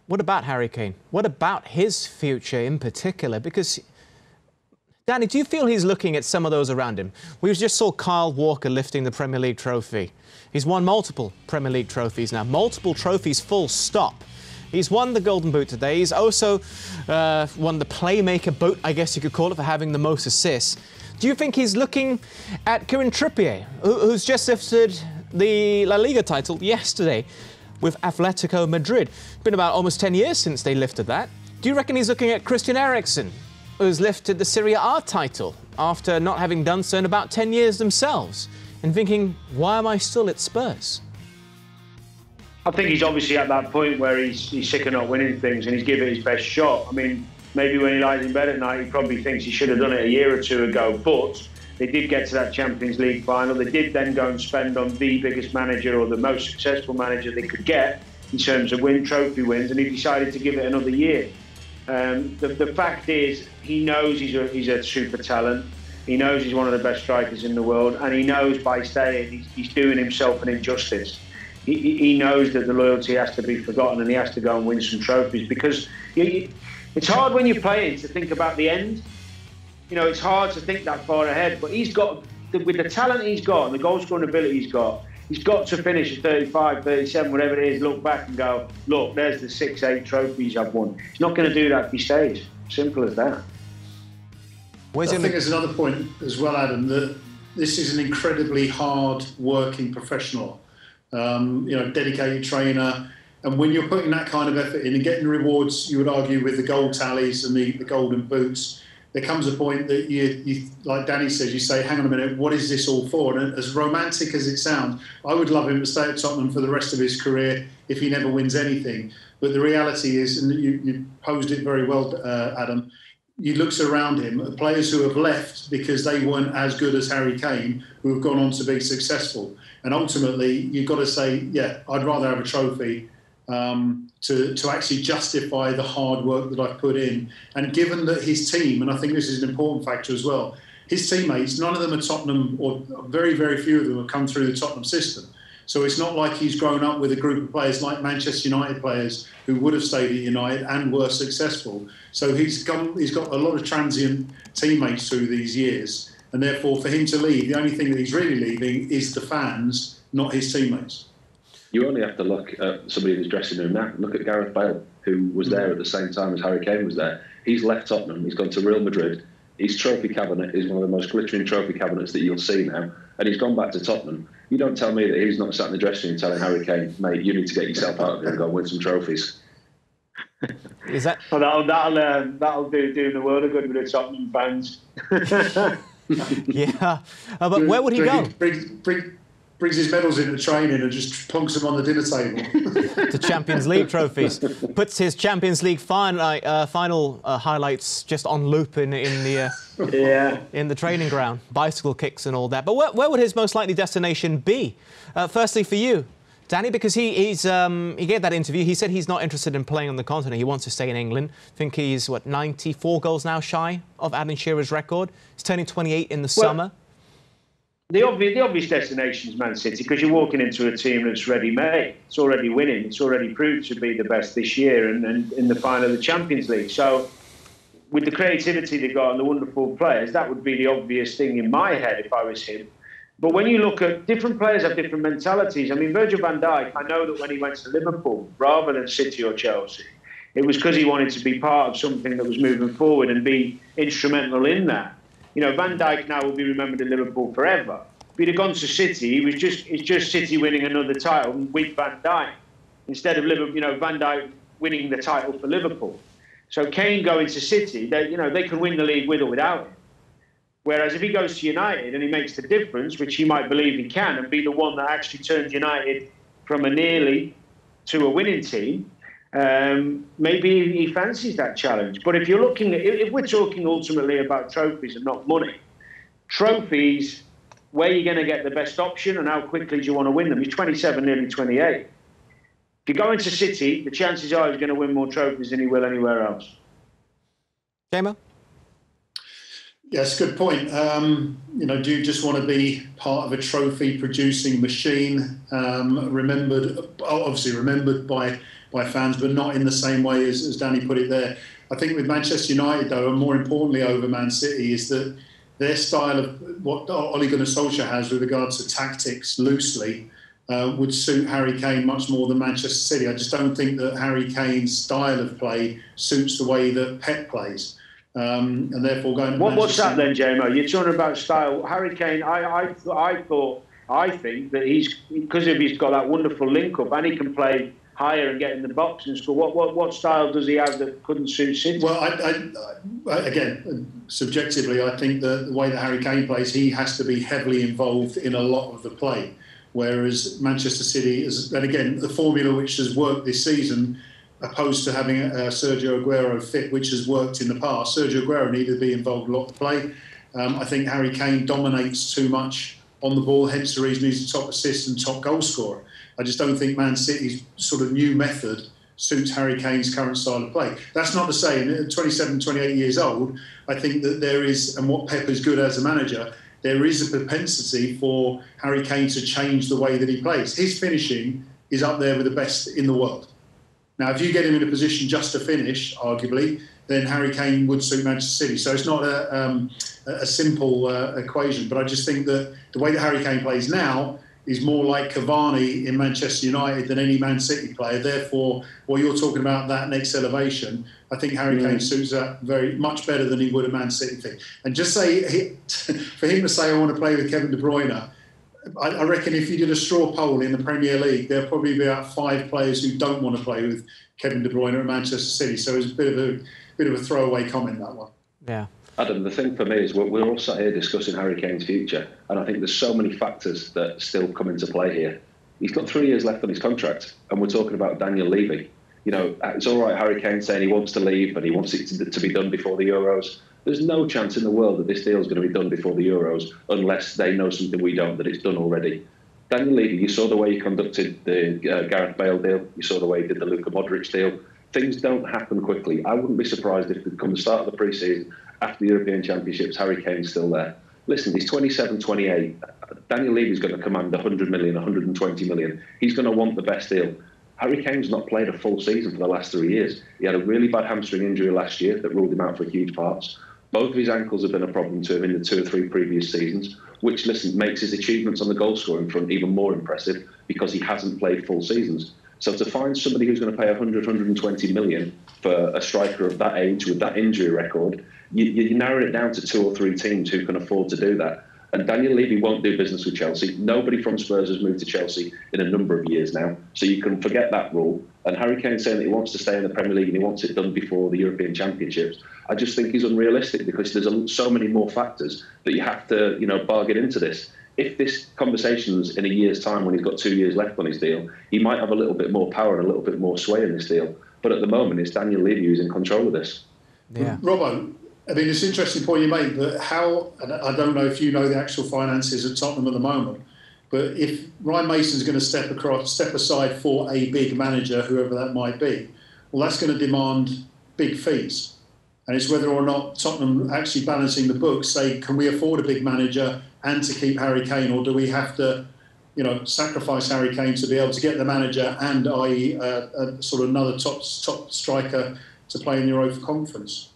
What about Harry Kane? What about his future in particular? Because, Danny, do you feel he's looking at some of those around him? We just saw Kyle Walker lifting the Premier League trophy. He's won multiple Premier League trophies now. Multiple trophies, full stop. He's won the Golden Boot today. He's also won the Playmaker Boot, I guess you could call it, for having the most assists. Do you think he's looking at Kieran Trippier, who's just lifted the La Liga title yesterday with Atletico Madrid? It's been about almost 10 years since they lifted that. Do you reckon he's looking at Christian Eriksen, who's lifted the Serie A title after not having done so in about 10 years themselves, and thinking, why am I still at Spurs? I think he's obviously at that point where he's sick of not winning things and he's giving it his best shot. I mean, maybe when he lies in bed at night, he probably thinks he should have done it a year or two ago, but they did get to that Champions League final. They did then go and spend on the biggest manager or the most successful manager they could get in terms of trophy wins, and he decided to give it another year. The fact is, he knows he's a super talent. He knows he's one of the best strikers in the world, and he knows by staying, he's doing himself an injustice. He knows that the loyalty has to be forgotten and he has to go and win some trophies, because it's hard when you're playing to think about the end. You know, it's hard to think that far ahead, but he's got, with the talent he's got and the goal scoring ability he's got to finish at 35, 37, whatever it is, look back and go, look, there's the 6, 8 trophies I've won. He's not going to do that if he stays. Simple as that. I think there's another point as well, Adam, that this is an incredibly hard-working professional, dedicated trainer. And when you're putting that kind of effort in and getting rewards, you would argue, with the gold tallies and the golden boots, there comes a point that you, like Danny says, you say, hang on a minute, what is this all for? And as romantic as it sounds, I would love him to stay at Tottenham for the rest of his career if he never wins anything. But the reality is, and you posed it very well, Adam, he looks around him at players who have left because they weren't as good as Harry Kane, who have gone on to be successful. And ultimately, you've got to say, yeah, I'd rather have a trophy to actually justify the hard work that I've put in. And given that his team, and I think this is an important factor as well, his teammates, none of them are Tottenham, or very, very few of them have come through the Tottenham system. So it's not like he's grown up with a group of players like Manchester United players who would have stayed at United and were successful. So he's got a lot of transient teammates through these years. And therefore, for him to leave, the only thing that he's really leaving is the fans, not his teammates. You only have to look at somebody in his dressing room now. Look at Gareth Bale, who was there at the same time as Harry Kane was there. He's left Tottenham, he's gone to Real Madrid. His trophy cabinet is one of the most glittering trophy cabinets that you'll see now. And he's gone back to Tottenham. You don't tell me that he's not sat in the dressing room telling Harry Kane, mate, you need to get yourself out of here and go and win some trophies. Is that? Well, that'll do the world of good with the Tottenham fans. Yeah, but where would he go? Brings his medals into training and just plonks them on the dinner table. The Champions League trophies. Puts his Champions League final highlights just on loop in the training ground. Bicycle kicks and all that. But where would his most likely destination be? Firstly, for you, Danny, because he gave that interview. He said he's not interested in playing on the continent. He wants to stay in England. I think he's, 94 goals now shy of Alan Shearer's record. He's turning 28 in the summer. The obvious destination is Man City, because you're walking into a team that's ready-made. It's already winning. It's already proved to be the best this year and in the final of the Champions League. So with the creativity they've got and the wonderful players, that would be the obvious thing in my head if I was him. But when you look at different players have different mentalities. I mean, Virgil van Dijk, I know that when he went to Liverpool, rather than City or Chelsea, it was because he wanted to be part of something that was moving forward and be instrumental in that. You know, Van Dijk now will be remembered in Liverpool forever. If he'd have gone to City, it's just City winning another title with Van Dijk, instead of Van Dijk winning the title for Liverpool. So Kane going to City, they can win the league with or without him. Whereas if he goes to United and he makes the difference, which he might believe he can, and be the one that actually turns United from a nearly to a winning team, maybe he fancies that challenge. But if we're talking ultimately about trophies and not money, trophies, where you're going to get the best option and how quickly do you want to win them? He's 27, nearly 28. If you go into City, the chances are he's going to win more trophies than he will anywhere else. Gamer? Yes, good point. Do you just want to be part of a trophy-producing machine, obviously remembered by by fans, but not in the same way as Danny put it there. I think with Manchester United, though, and more importantly over Man City, is that their style of what Ole Gunnar Solskjaer has with regards to tactics loosely would suit Harry Kane much more than Manchester City. I just don't think that Harry Kane's style of play suits the way that Pep plays. And therefore going to what's that then, JMO? You're talking about style. Harry Kane, I think that because he's got that wonderful link up and he can play higher and get in the box and score. What style does he have that couldn't suit City? Well, I again, subjectively, I think the way that Harry Kane plays, he has to be heavily involved in a lot of the play. Whereas Manchester City is, and again, the formula which has worked this season, opposed to having Sergio Aguero fit, which has worked in the past. Sergio Aguero needed to be involved in a lot of play. I think Harry Kane dominates too much on the ball, hence the reason he's the top assist and top goal scorer. I just don't think Man City's sort of new method suits Harry Kane's current style of play. That's not to say, at 27, 28 years old, I think that there is, and what Pep is good as a manager, there is a propensity for Harry Kane to change the way that he plays. His finishing is up there with the best in the world. Now, if you get him in a position just to finish, arguably, then Harry Kane would suit Manchester City. So it's not a simple equation. But I just think that the way that Harry Kane plays now is more like Cavani in Manchester United than any Man City player. Therefore, while you're talking about that next elevation, I think Harry Kane suits that very much better than he would a Man City thing. And just say, for him to say, I want to play with Kevin De Bruyne, I reckon if you did a straw poll in the Premier League, there'll probably be about 5 players who don't want to play with Kevin De Bruyne at Manchester City. So it's a bit of a throwaway comment, that one. Yeah. Adam, the thing for me is we're all sat here discussing Harry Kane's future, and I think there's so many factors that still come into play here. He's got 3 years left on his contract, and we're talking about Daniel Levy. You know, it's all right, Harry Kane saying he wants to leave, but he wants it to be done before the Euros. There's no chance in the world that this deal is going to be done before the Euros unless they know something we don't, that it's done already. Daniel Levy, you saw the way he conducted the Gareth Bale deal. You saw the way he did the Luka Modric deal. Things don't happen quickly. I wouldn't be surprised if, come the start of the pre-season, after the European Championships, Harry Kane's still there. Listen, he's 27, 28. Daniel Levy's going to command 100 million, 120 million. He's going to want the best deal. Harry Kane's not played a full season for the last 3 years. He had a really bad hamstring injury last year that ruled him out for huge parts. Both of his ankles have been a problem to him in the 2 or 3 previous seasons, which, listen, makes his achievements on the goal scoring front even more impressive because he hasn't played full seasons. So to find somebody who's going to pay 100, 120 million for a striker of that age with that injury record, you narrow it down to 2 or 3 teams who can afford to do that. And Daniel Levy won't do business with Chelsea. Nobody from Spurs has moved to Chelsea in a number of years now. So you can forget that rule. And Harry Kane saying that he wants to stay in the Premier League and he wants it done before the European Championships, I just think he's unrealistic because there's so many more factors that you have to, bargain into this. If this conversation's in a year's time when he's got 2 years left on his deal, he might have a little bit more power and a little bit more sway in this deal. But at the moment, it's Daniel Levy who's in control of this. Yeah. Robbo, I mean, it's an interesting point you made, but and I don't know if you know the actual finances at Tottenham at the moment, but if Ryan Mason's going to step aside for a big manager, whoever that might be, well, that's going to demand big fees. And it's whether or not Tottenham actually balancing the books say, can we afford a big manager and to keep Harry Kane, or do we have to, sacrifice Harry Kane to be able to get the manager and, i.e., sort of another top striker to play in the Europa Conference?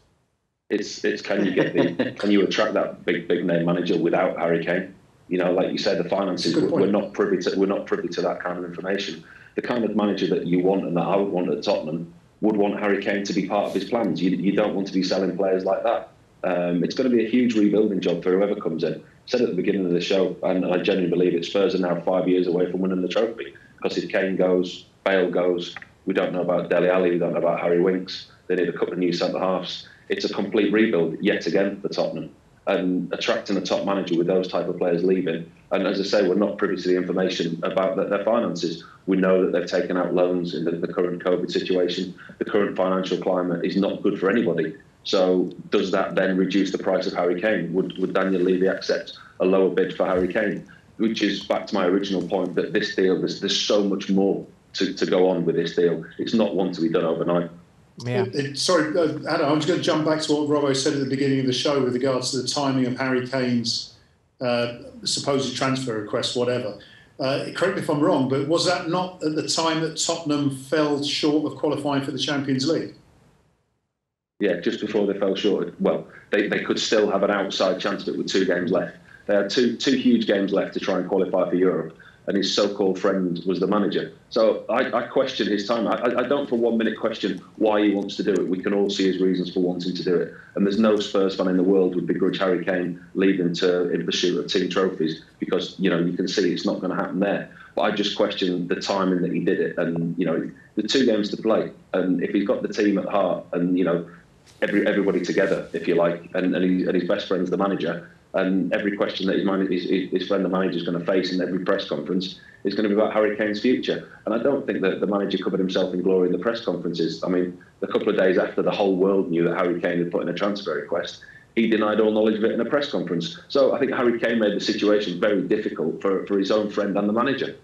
It's can you attract that big name manager without Harry Kane? Like you said, the finances, we're not privy to that kind of information. The kind of manager that you want and that I would want at Tottenham would want Harry Kane to be part of his plans. You don't want to be selling players like that. It's going to be a huge rebuilding job for whoever comes in. I said at the beginning of the show, and I genuinely believe it, Spurs are now 5 years away from winning the trophy. Because if Kane goes, Bale goes, we don't know about Dele Alli, we don't know about Harry Winks, they need a couple of new centre-halves. It's a complete rebuild, yet again, for Tottenham. And attracting a top manager with those type of players leaving, and as I say, we're not privy to the information about their finances. We know that they've taken out loans in the current COVID situation. The current financial climate is not good for anybody. So does that then reduce the price of Harry Kane? Would Daniel Levy accept a lower bid for Harry Kane? Which is back to my original point that this deal, there's so much more to go on with this deal. It's not one to be done overnight. Yeah. Sorry, Adam, I'm just going to jump back to what Robbo said at the beginning of the show with regards to the timing of Harry Kane's supposed transfer request, whatever. correct me if I'm wrong, but was that not at the time that Tottenham fell short of qualifying for the Champions League? Yeah, just before they fell short. Well, they could still have an outside chance of it with 2 games left. They had two huge games left to try and qualify for Europe, and his so-called friend was the manager. So I question his time. I don't for 1 minute question why he wants to do it. We can all see his reasons for wanting to do it. And there's no Spurs fan in the world would begrudge Harry Kane leaving in pursuit of team trophies, because, you know, you can see it's not going to happen there. But I just question the timing that he did it. And, you know, the 2 games to play. And if he's got the team at heart and, you know, everybody together, if you like, and his best friend's the manager, and every question that his friend the manager is going to face in every press conference is going to be about Harry Kane's future. And I don't think that the manager covered himself in glory in the press conferences. I mean, a couple of days after the whole world knew that Harry Kane had put in a transfer request, he denied all knowledge of it in a press conference. So I think Harry Kane made the situation very difficult for his own friend and the manager.